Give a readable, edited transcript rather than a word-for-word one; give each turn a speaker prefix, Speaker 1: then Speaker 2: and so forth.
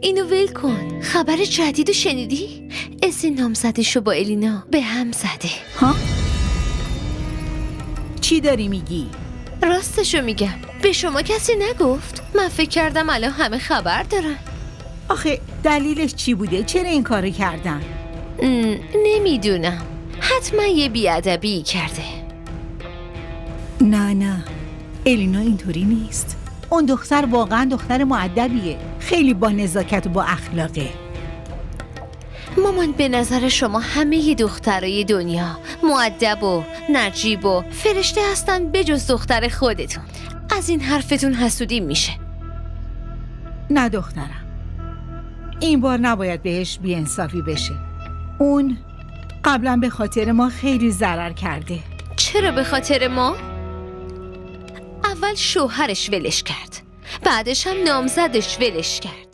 Speaker 1: اینو ول کن. خبر جدیدو شنیدی؟ اسی نامزدشو با الینا به هم زده.
Speaker 2: ها؟ چی داری میگی؟
Speaker 1: راستشو میگم. به شما کسی نگفت؟ من فکر کردم الان همه خبر دارن.
Speaker 2: آخه دلیلش چی بوده؟ چرا این کارو کردن؟
Speaker 1: نمیدونم. حتما یه بیادبی کرده.
Speaker 2: نه الینا اینطوری نیست. اون دختر واقعا دختر مؤدبیه. خیلی با نزاکت و با اخلاقه.
Speaker 1: مامان به نظر شما همه دخترای دنیا مؤدب و نجیب و فرشته هستن بجز دختر خودتون. از این حرفتون حسودی میشه.
Speaker 2: نه دخترم، این بار نباید بهش بی‌انصافی بشه. اون قبلا به خاطر ما خیلی ضرر کرده.
Speaker 1: چرا به خاطر ما؟ اول شوهرش ولش کرد، بعدش هم نامزدش ولش کرد.